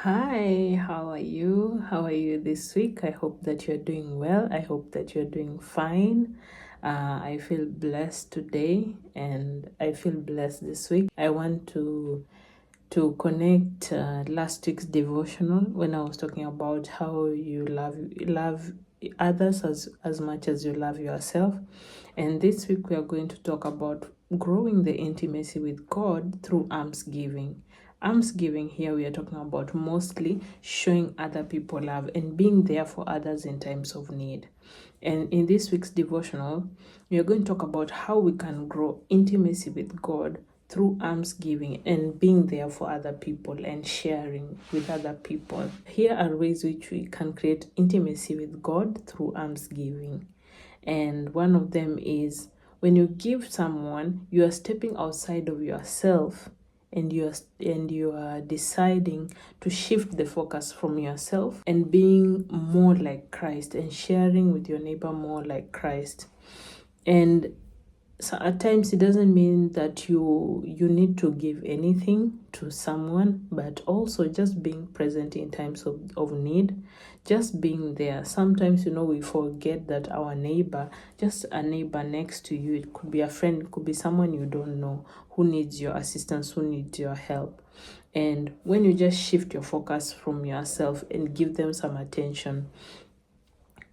Hi, how are you? How are you this week? I hope that you're doing well. I hope that you're doing fine. I feel blessed today and I feel blessed this week. I want to connect last week's devotional when I was talking about how you love others as much as you love yourself. And this week we are going to talk about growing the intimacy with God through alms giving. Alms giving here we are talking about mostly showing other people love and being there for others in times of need. And in this week's devotional, we are going to talk about how we can grow intimacy with God through alms giving and being there for other people and sharing with other people. Here are ways which we can create intimacy with God through alms giving. And one of them is when you give someone, you are stepping outside of yourself and you are deciding to shift the focus from yourself and being more like Christ and sharing with your neighbor more like Christ. And so at times it doesn't mean that you need to give anything to someone, but also just being present in times of need, just being there. Sometimes we forget that our neighbor, just a neighbor next to you, it could be a friend, it could be someone you don't know who needs your assistance, who needs your help. And when you just shift your focus from yourself and give them some attention,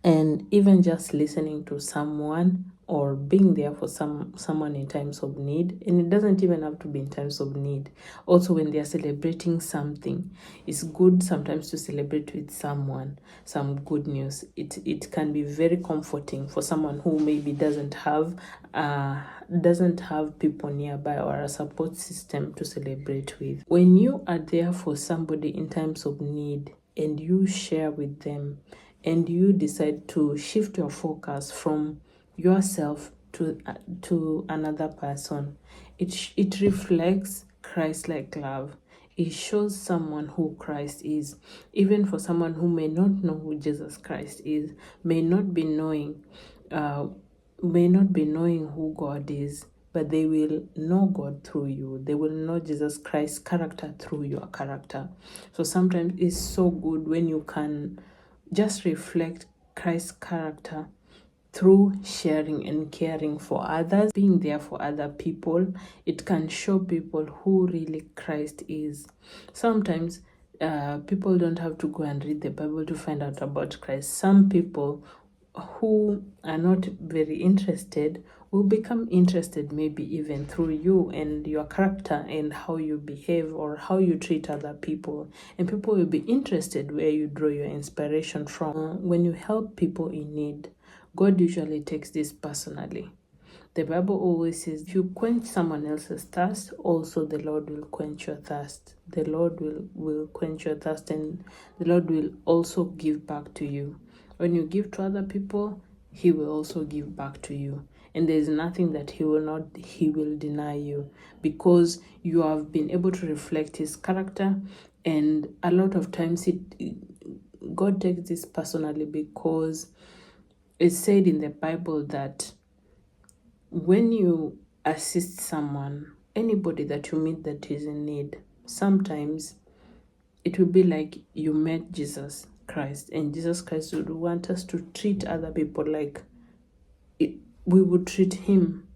and even just listening to someone or being there for someone in times of need, and it doesn't even have to be in times of need. Also, when they are celebrating something, it's good sometimes to celebrate with someone some good news. It can be very comforting for someone who maybe doesn't have people nearby or a support system to celebrate with. When you are there for somebody in times of need and you share with them, and you decide to shift your focus from yourself to another person, it reflects Christ-like love. It shows someone who Christ is. Even for someone who may not know who Jesus Christ is, may not be knowing who God is, but they will know God through you. They will know Jesus Christ's character through your character. So sometimes it's so good when you can just reflect Christ's character through sharing and caring for others, being there for other people. It can show people who really Christ is. Sometimes people don't have to go and read the Bible to find out about Christ. Some people who are not very interested will become interested, maybe even through you and your character and how you behave or how you treat other people. And people will be interested where you draw your inspiration from. When you help people in need, God usually takes this personally. The Bible always says, if you quench someone else's thirst, also the Lord will quench your thirst. The Lord will quench your thirst, and the Lord will also give back to you. When you give to other people, He will also give back to you. And there is nothing that He will deny you, because you have been able to reflect His character. And a lot of times God takes this personally, because it's said in the Bible that when you assist someone, anybody that you meet that is in need, sometimes it will be like you met Jesus Christ, and Jesus Christ would want us to treat other people like we would treat Him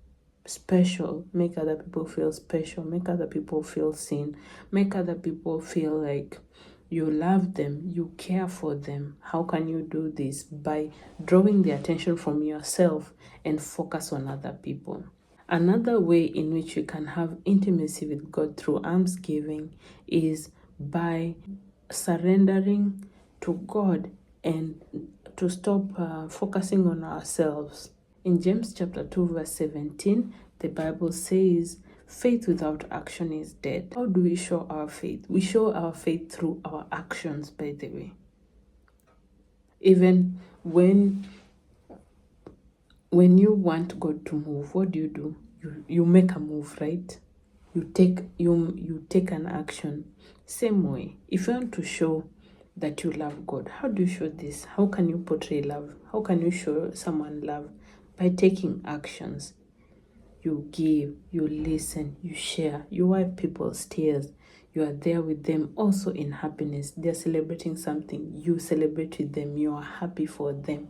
special, make other people feel special, make other people feel seen, make other people feel like you love them, you care for them. How can you do this? By drawing the attention from yourself and focus on other people. Another way in which you can have intimacy with God through alms giving is by surrendering to God and to stop focusing on ourselves. In James chapter 2 verse 17, the Bible says, faith without action is dead. How do we show our faith? We show our faith through our actions, by the way. Even when you want God to move, what do? You make a move, right? You take an action. Same way, if you want to show that you love God, how do you show this? How can you portray love? How can you show someone love? By taking actions. You give, you listen, you share, you wipe people's tears, You are there with them also in happiness. They're celebrating something. You celebrate with them. You are happy for them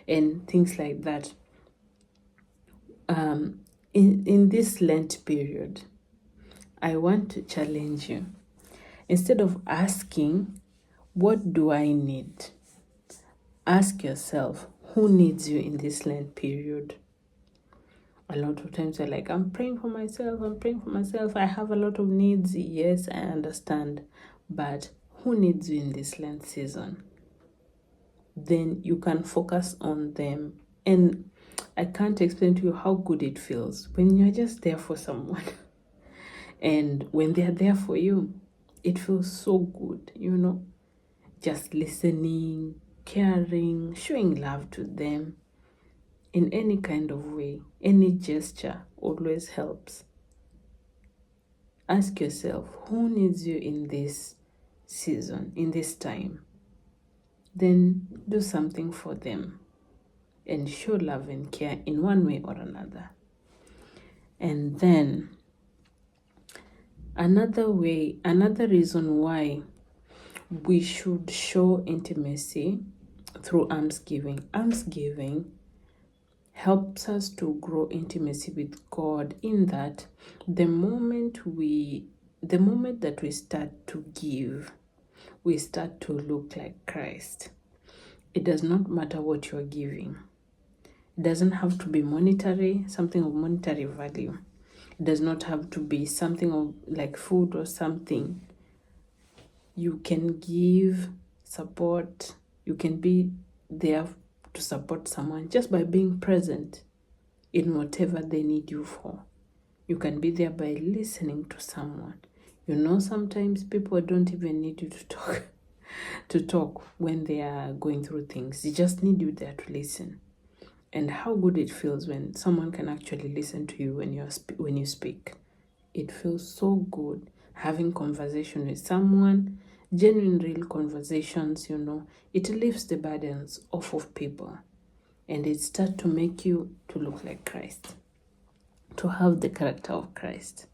and things like that. In this Lent period, I want to challenge you. Instead of asking, what do I need? Ask yourself, who needs you in this Lent period? A lot of times you're like, I'm praying for myself, I have a lot of needs. Yes, I understand. But who needs you in this Lent season? Then you can focus on them. And I can't explain to you how good it feels when you're just there for someone. And when they're there for you, it feels so good, just listening, caring, showing love to them in any kind of way. Any gesture always helps. Ask yourself, who needs you in this season, in this time? Then do something for them and show love and care in one way or another. And then another reason why we should show intimacy through alms giving. Alms giving helps us to grow intimacy with God, in that the moment that we start to give, we start to look like Christ. It does not matter what you're giving. It doesn't have to be monetary, something of monetary value. It does not have to be something of like food or something. You can give support. You can be there to support someone just by being present in whatever they need you for. You can be there by listening to someone. Sometimes people don't even need you to talk when they are going through things. They just need you there to listen. And how good it feels when someone can actually listen to you when you speak. It feels so good having conversation with someone, genuine, real conversations. It lifts the burdens off of people, and it starts to make you to look like Christ, to have the character of Christ.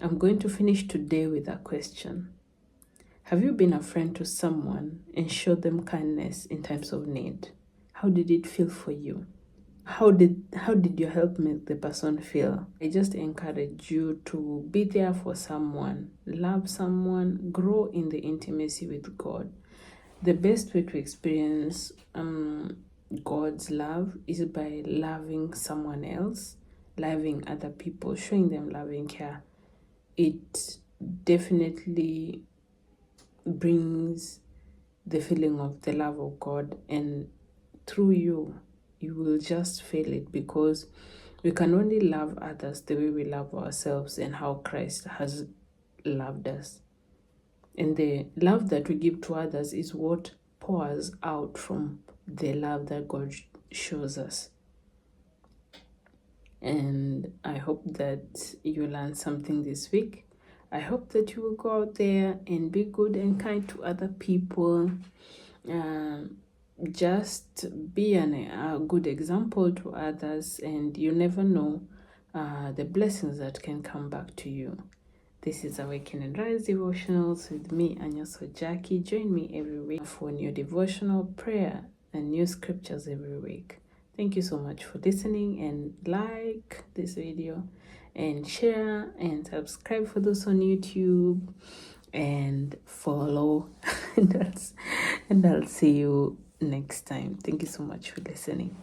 I'm going to finish today with a question. Have you been a friend to someone and showed them kindness in times of need? How did it feel for you? How did your help make the person feel? I just encourage you to be there for someone, love someone, grow in the intimacy with God. The best way to experience God's love is by loving someone else, loving other people, showing them loving care. It definitely brings the feeling of the love of God, and through you will just feel it, because we can only love others the way we love ourselves and how Christ has loved us. And the love that we give to others is what pours out from the love that God shows us. And I hope that you learned something this week. I hope that you will go out there and be good and kind to other people. Just be a good example to others, and you never know the blessings that can come back to you. This is Awaken and Rise Devotionals with me, Anyoso Jackie. Join me every week for new devotional prayer and new scriptures every week. Thank you so much for listening, and like this video and share and subscribe for those on YouTube, and follow and I'll see you next time. Thank you so much for listening.